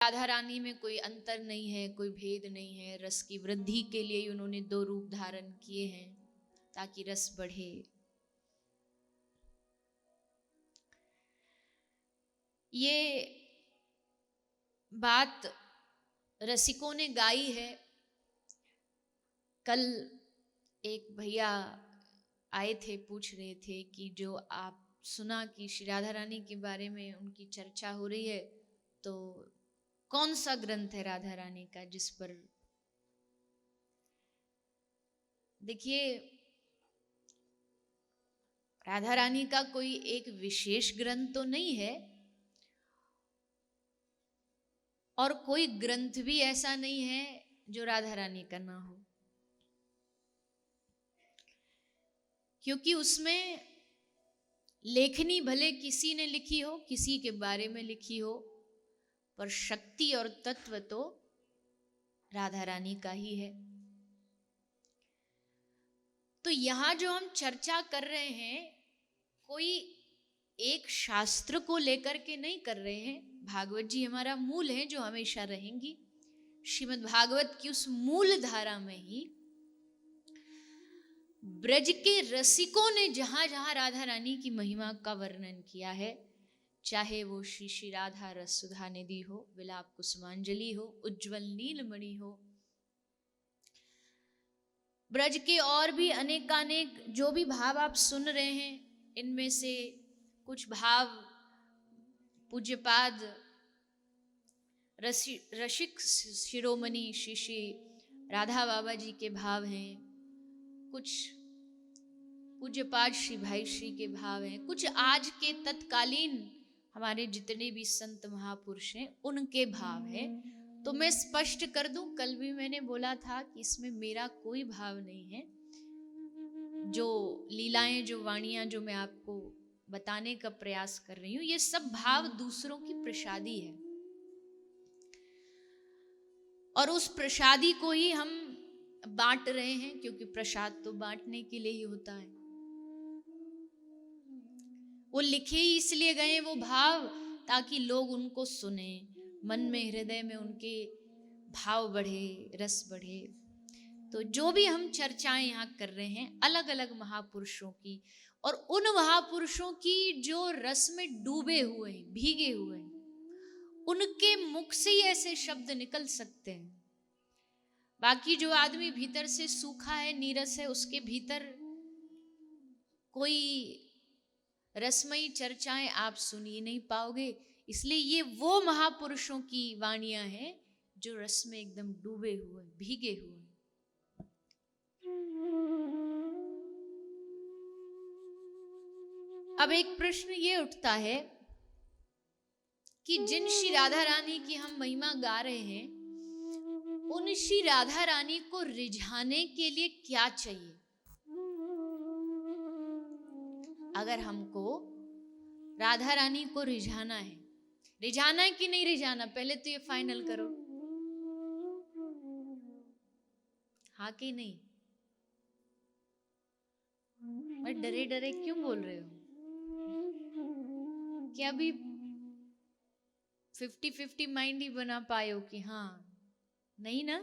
राधा रानी में कोई अंतर नहीं है, कोई भेद नहीं है। रस की वृद्धि के लिए ही उन्होंने दो रूप धारण किए हैं ताकि रस बढ़े। ये बात रसिकों ने गाई है। कल एक भैया आए थे, पूछ रहे थे कि जो आप सुना कि श्री राधा रानी के बारे में उनकी चर्चा हो रही है, तो कौन सा ग्रंथ है राधा रानी का जिस पर। देखिए, राधा रानी का कोई एक विशेष ग्रंथ तो नहीं है, और कोई ग्रंथ भी ऐसा नहीं है जो राधा रानी का ना हो, क्योंकि उसमें लेखनी भले किसी ने लिखी हो, किसी के बारे में लिखी हो, पर शक्ति और तत्व तो राधा रानी का ही है। तो यहां जो हम चर्चा कर रहे हैं, कोई एक शास्त्र को लेकर के नहीं कर रहे हैं। भागवत जी हमारा मूल है जो हमेशा रहेंगी। श्रीमद् भागवत की उस मूल धारा में ही ब्रज के रसिकों ने जहां जहां राधा रानी की महिमा का वर्णन किया है, चाहे वो श्री श्री राधा रस सुधा निधि हो, विलाप कुसुमांजलि हो, उज्ज्वल नीलमणि हो, ब्रज के और भी अनेकानेक जो भी भाव आप सुन रहे हैं, इनमें से कुछ भाव पूज्यपाद रसिक शिरोमणि श्री श्री राधा बाबा जी के भाव हैं, कुछ पूज्यपाद श्री भाई श्री के भाव हैं, कुछ आज के तत्कालीन हमारे जितने भी संत महापुरुष हैं उनके भाव हैं। तो मैं स्पष्ट कर दूं, कल भी मैंने बोला था कि इसमें मेरा कोई भाव नहीं है। जो लीलाएं, जो वाणियां जो मैं आपको बताने का प्रयास कर रही हूं, ये सब भाव दूसरों की प्रसादी है, और उस प्रसादी को ही हम बांट रहे हैं, क्योंकि प्रसाद तो बांटने के लिए ही होता है। वो लिखे ही इसलिए गए वो भाव ताकि लोग उनको सुने, मन में हृदय में उनके भाव बढ़े, रस बढ़े। तो जो भी हम चर्चाएं यहाँ कर रहे हैं अलग अलग महापुरुषों की, और उन महापुरुषों की जो रस में डूबे हुए हैं, भीगे हुए हैं, उनके मुख से ही ऐसे शब्द निकल सकते हैं। बाकी जो आदमी भीतर से सूखा है, नीरस है, उसके भीतर कोई रसमयी चर्चाएं आप सुन ही नहीं पाओगे। इसलिए ये वो महापुरुषों की वाणियां हैं जो रस में एकदम डूबे हुए, भीगे हुए। अब एक प्रश्न ये उठता है कि जिन श्री राधा रानी की हम महिमा गा रहे हैं, उन श्री राधा रानी को रिझाने के लिए क्या चाहिए? अगर हमको राधा रानी को रिझाना है कि नहीं रिझाना, पहले तो ये फाइनल करो, हाँ कि नहीं? मैं डरे डरे क्यों बोल रहे हो? क्या अभी 50-50 माइंड ही बना पाए हो कि हाँ नहीं ना?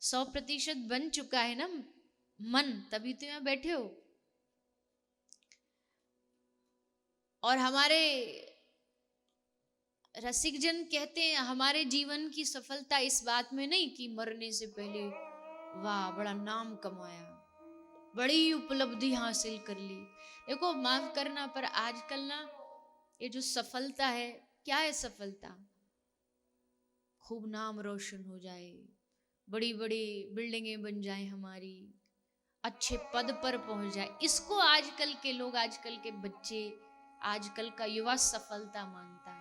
100% बन चुका है ना मन, तभी तो यहाँ बैठे हो। और हमारे रसिक जन कहते हैं हमारे जीवन की सफलता इस बात में नहीं कि मरने से पहले वाह बड़ा नाम कमाया, बड़ी उपलब्धि हासिल कर ली। देखो, माफ करना, पर आजकल ना ये जो सफलता है, क्या है सफलता? खूब नाम रोशन हो जाए, बड़ी बड़ी बिल्डिंगें बन जाए हमारी, अच्छे पद पर पहुंच जाए, इसको आजकल के लोग, आजकल के बच्चे, आजकल का युवा सफलता मानता है।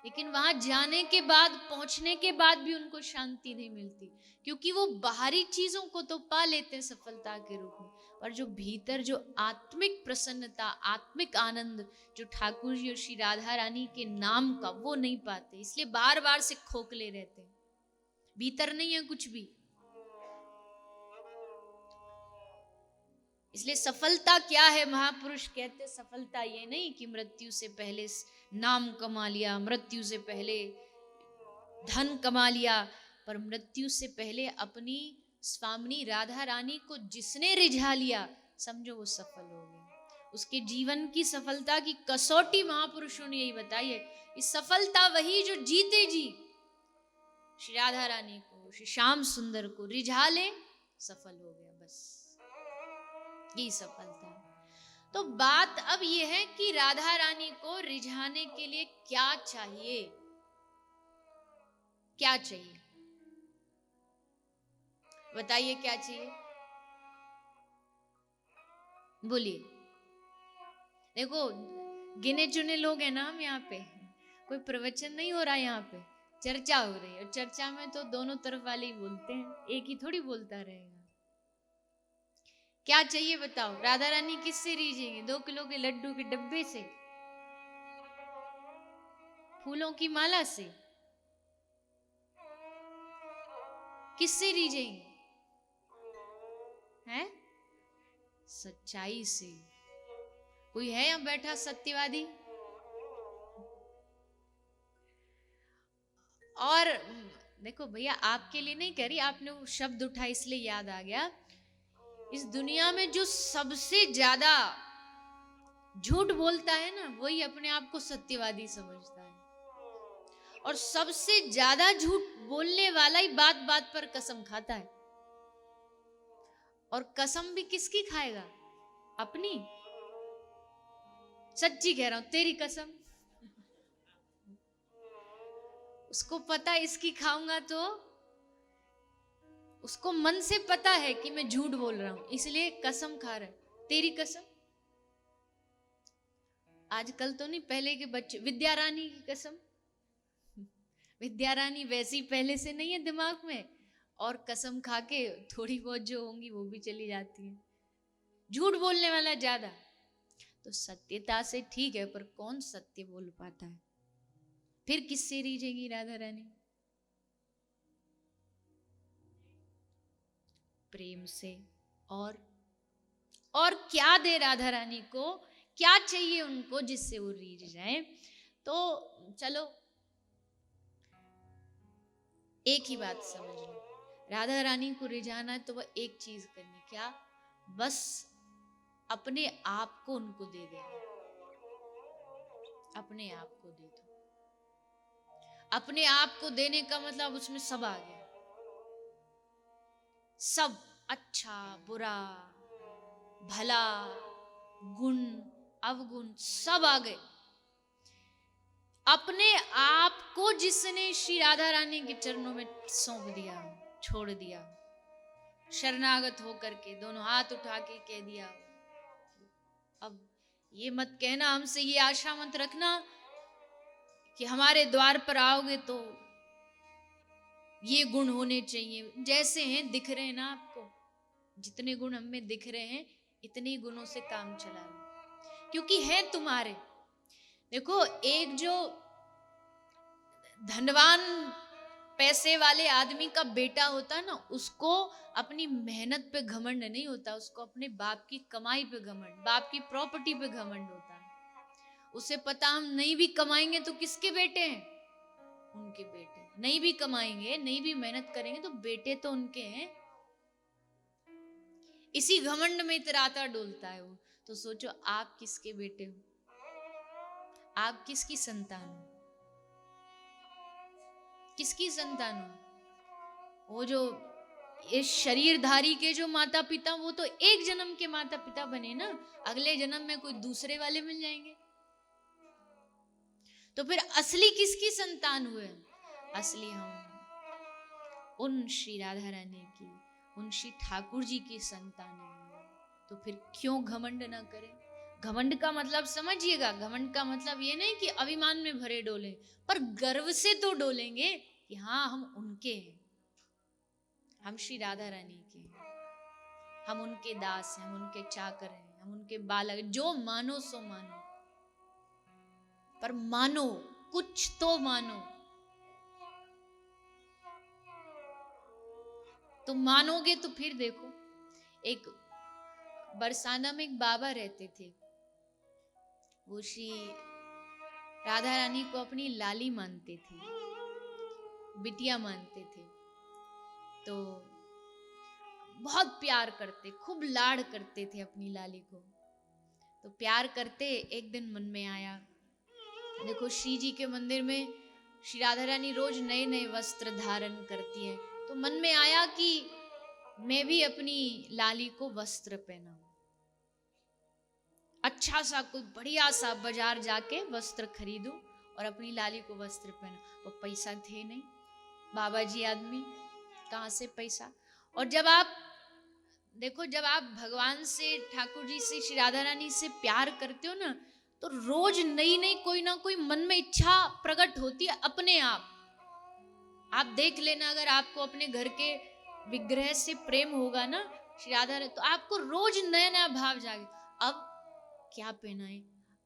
लेकिन वहां जाने के बाद, पहुंचने के बाद भी उनको शांति नहीं मिलती, क्योंकि वो बाहरी चीजों को तो पा लेते हैं सफलता के रूप में, पर जो भीतर जो आत्मिक प्रसन्नता, आत्मिक आनंद जो ठाकुर जी और श्री राधा रानी के नाम का, वो नहीं पाते। इसलिए बार बार से खोखले रहते हैं, भीतर नहीं है कुछ भी। इसलिए सफलता क्या है, महापुरुष कहते सफलता ये नहीं कि मृत्यु से पहले नाम कमा लिया, मृत्यु से पहले धन कमा लिया, पर मृत्यु से पहले अपनी स्वामिनी राधा रानी को जिसने रिझा लिया, समझो वो सफल हो गया। उसके जीवन की सफलता की कसौटी महापुरुषों ने यही बताई है। इस सफलता वही जो जीते जी श्री राधा रानी को, श्री श्याम सुंदर को रिझा ले, सफल हो गया, बस यही सफलता है। तो बात अब यह है कि राधा रानी को रिझाने के लिए क्या चाहिए, क्या चाहिए बताइए, क्या चाहिए, बोलिए। देखो गिने चुने लोग हैं ना हम यहाँ पे, कोई प्रवचन नहीं हो रहा है, यहाँ पे चर्चा हो रही है, और चर्चा में तो दोनों तरफ वाले ही बोलते हैं, एक ही थोड़ी बोलता रहेगा। क्या चाहिए बताओ, राधा रानी किससे रीझेंगे? 2 किलो के लड्डू के डब्बे से, फूलों की माला से, किससे रीझेंगे? हैं? सच्चाई से। कोई है यहां बैठा सत्यवादी? और देखो भैया, आपके लिए नहीं कह रही, आपने वो शब्द उठा इसलिए याद आ गया। इस दुनिया में जो सबसे ज्यादा झूठ बोलता है ना, वही अपने आप को सत्यवादी समझता है, और सबसे ज्यादा झूठ बोलने वाला ही बात बात पर कसम खाता है। और कसम भी किसकी खाएगा? अपनी। सच्ची कह रहा हूं, तेरी कसम। उसको पता इसकी खाऊंगा तो उसको मन से पता है कि मैं झूठ बोल रहा हूं, इसलिए कसम खा रहा है। तेरी कसम। आजकल तो नहीं, पहले के बच्चे, विद्या रानी की कसम। विद्या रानी वैसी पहले से नहीं है दिमाग में, और कसम खा के थोड़ी बहुत जो होंगी वो भी चली जाती है। झूठ बोलने वाला ज्यादा। तो सत्यता से ठीक है, पर कौन सत्य बोल पाता है? फिर किससे रीझेगी राधा रानी? प्रेम से। और क्या दे राधा रानी को, क्या चाहिए उनको जिससे वो रीझ जाए? तो चलो एक ही बात समझ लो, राधा रानी को रिझाना है तो वह एक चीज करनी, क्या? बस अपने आप को उनको दे देना। अपने आप को दे दो। अपने आप को देने का मतलब उसमें सब आ गया, सब, अच्छा बुरा भला गुण अवगुण सब आ गए। अपने आप को जिसने श्री राधा रानी के चरणों में सौंप दिया, छोड़ दिया, शरणागत होकर के दोनों हाथ उठा के कह दिया। अब ये मत कहना, हमसे ये आशा मत रखना कि हमारे द्वार पर आओगे तो ये गुण होने चाहिए। जैसे हैं दिख रहे हैं ना आपको, जितने गुण हमें दिख रहे हैं, इतने गुणों से काम चला लो, क्योंकि है तुम्हारे। देखो एक जो धनवान पैसे वाले आदमी का बेटा होता है ना, उसको अपनी मेहनत पे घमंड नहीं होता, उसको अपने बाप की कमाई पे घमंड, बाप की प्रॉपर्टी पे घमंड होता है। उसे पता हम नहीं भी कमाएंगे तो किसके बेटे हैं? उनके बेटे। नहीं भी कमाएंगे, नहीं भी मेहनत करेंगे तो बेटे तो उनके हैं। इसी घमंड में इतराता डोलता है वो। तो सोचो आप किसके बेटे हो, आप किसकी संतान हो, किसकी संतान हो? वो जो इस शरीरधारी के जो माता पिता, वो तो एक जन्म के माता पिता बने ना, अगले जन्म में कोई दूसरे वाले मिल जाएंगे। तो फिर असली किसकी संतान हुए? असली हम उन श्री राधा रानी की, उन श्री ठाकुर जी की संतान है। तो फिर क्यों घमंड ना करें? घमंड का मतलब समझिएगा, घमंड का मतलब ये नहीं कि अभिमान में भरे डोले, पर गर्व से तो डोलेंगे कि हाँ हम उनके हैं, हम श्री राधा रानी के हैं, हम उनके दास हैं, हम उनके चाकर हैं, हम उनके बालक। जो मानो सो मानो, पर मानो, कुछ तो मानो। तो मानोगे तो फिर देखो, एक बरसाना में एक बाबा रहते थे। वो श्री राधा रानी को अपनी लाली मानते थे, बिटिया मानते थे। तो बहुत प्यार करते, खूब लाड़ करते थे अपनी लाली को। तो प्यार करते, एक दिन मन में आया, देखो श्री जी के मंदिर में श्री राधा रानी रोज नए नए वस्त्र धारण करती है। तो मन में आया कि मैं भी अपनी लाली को वस्त्र पहनाऊं। अच्छा सा कोई बढ़िया सा बाजार जाके वस्त्र खरीदूं और अपनी लाली को वस्त्र पहना। वो पैसा थे नहीं, बाबा जी आदमी, कहाँ से पैसा। और जब आप देखो, जब आप भगवान से, ठाकुर जी से, श्री राधा रानी से प्यार करते हो ना, तो रोज नई नई कोई ना कोई मन में इच्छा प्रकट होती है अपने आप देख लेना, अगर आपको अपने घर के विग्रह से प्रेम होगा ना श्री राधा रानी, तो आपको रोज नया नया भाव जागे। अब क्या पहनाएं,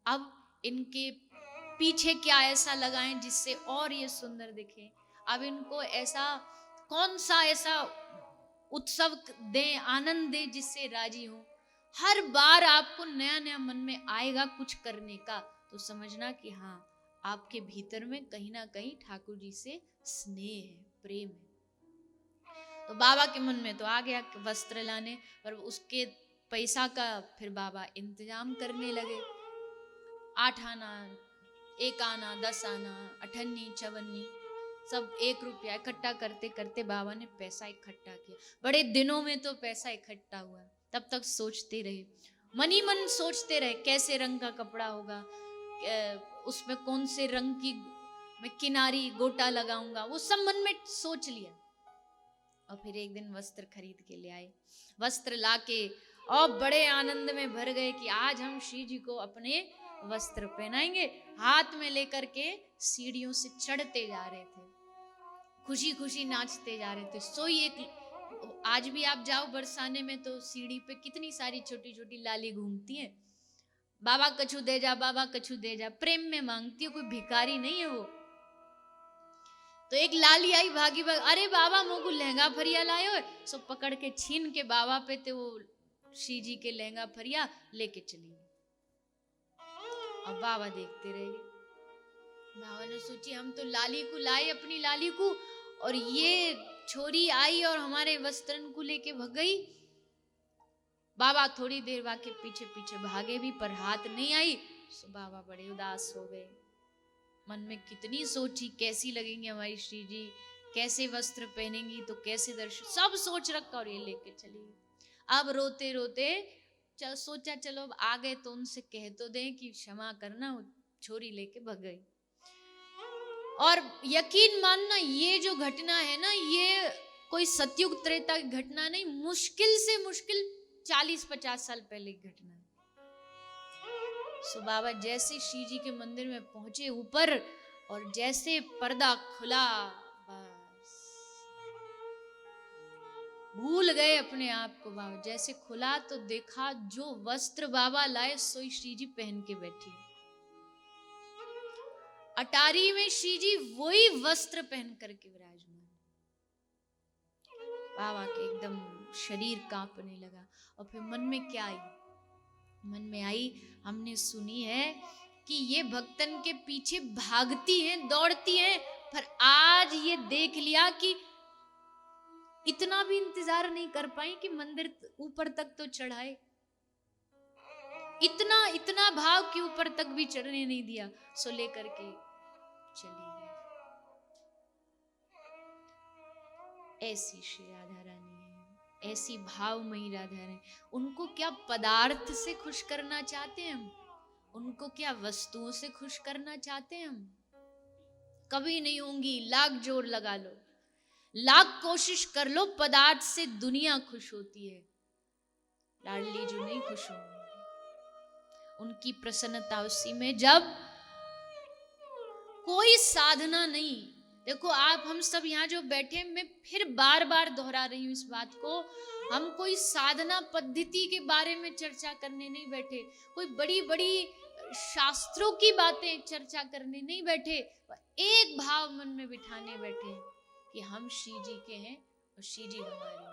अब इनके पीछे क्या ऐसा लगाएं जिससे और ये सुंदर दिखे, अब इनको ऐसा कौन सा ऐसा उत्सव दें, आनंद दें जिससे राजी हो। हर बार आपको नया नया मन में आएगा कुछ करने का, तो समझना कि हाँ, आपके भीतर में कहीं ना कहीं ठाकुर जी से स्नेह है, प्रेम है। तो बाबा के मन में तो आ गया वस्त्र लाने, पर उसके पैसा का फिर बाबा इंतजाम करने लगे। 8 आना, 1 आना, 10 आना, अठन्नी चवन्नी, सब 1 रुपया इकट्ठा करते करते बाबा ने पैसा इकट्ठा किया। बड़े दिनों में तो पैसा इकट्ठा हुआ। तब तक सोचते रहे, मन ही मन सोचते रहे कैसे रंग का कपड़ा होगा, उसमें कौन से रंग की मैं किनारी गोटा लगाऊंगा, वो सब मन में सोच लिया। और फिर एक दिन वस्त्र खरीद के ले आए। वस्त्र लाके और बड़े आनंद में भर गए कि आज हम श्री जी को अपने वस्त्र पहनाएंगे। हाथ में लेकर के सीढ़ियों से चढ़ते जा रहे थे, खुशी खुशी नाचते जा रहे थे। सोई एक, आज भी आप जाओ बरसाने में तो सीढ़ी पे कितनी सारी छोटी छोटी लाली घूमती हैं। बाबा कछु दे जा, बाबा कछु दे जा, प्रेम में मांगती है, कोई भिखारी नहीं है वो। तो एक लाली आई भागी भाग, अरे बाबा मोगू लहंगा फरिया लाए हो, सो पकड़ के छीन के बाबा पे थे वो श्री जी के लहंगा फरिया लेके चली गई। अब बाबा देखते रह गए। बाबा ने सोची हम तो लाली को लाए, अपनी लाली को, और ये छोरी आई और हमारे वस्त्रन को लेके भग गई। बाबा थोड़ी देर बाद के पीछे पीछे भागे भी, पर हाथ नहीं आई। सो बाबा बड़े उदास हो गए। मन में कितनी सोची, कैसी लगेंगी हमारी श्री जी, कैसे वस्त्र पहनेंगी, तो कैसे दर्शन, सब सोच रखा, और ये लेके चली गई। अब रोते रोते सोचा चलो अब आ गए तो उनसे कह तो दें कि क्षमा करना, छोरी लेके भग गई। और यकीन मानना, ये जो घटना है ना, ये कोई सतयुग त्रेता की घटना नहीं, मुश्किल से मुश्किल 40-50 साल पहले की घटना है। सो बाबा जैसे श्री जी के मंदिर में पहुंचे ऊपर, और जैसे पर्दा खुला, बस भूल गए अपने आप को। बाबा जैसे खुला तो देखा जो वस्त्र बाबा लाए सोई श्री जी पहन के बैठी। अटारी में श्री जी वही वस्त्र पहन करके विराजमान। बाबा के एकदम शरीर कांपने लगा। और फिर मन में क्या आई, मन में आई, हमने सुनी है कि ये भक्तन के पीछे भागती हैं, दौड़ती हैं, पर आज ये देख लिया कि इतना भी इंतजार नहीं कर पाई कि मंदिर ऊपर तक तो चढ़ाए। इतना इतना भाव कि ऊपर तक भी चढ़ने नहीं दिया। सो लेकर के चली गई। ऐसी श्री राधा रानी है, ऐसी भावमयी राधा रानी। उनको क्या पदार्थ से खुश करना चाहते हैं हम, उनको क्या वस्तुओं से खुश करना चाहते हैं हम? कभी नहीं होंगी। लाख जोर लगा लो, लाख कोशिश कर लो, पदार्थ से दुनिया खुश होती है, लाडली जो नहीं खुश होंगे। उनकी प्रसन्नता उसी में जब कोई साधना नहीं। देखो आप, हम सब यहाँ जो बैठे, मैं फिर बार बार दोहरा रही हूँ इस बात को, हम कोई साधना पद्धति के बारे में चर्चा करने नहीं बैठे, कोई बड़ी बड़ी शास्त्रों की बातें चर्चा करने नहीं बैठे, एक भाव मन में बिठाने बैठे कि हम श्री जी के हैं और श्री जी हमारे।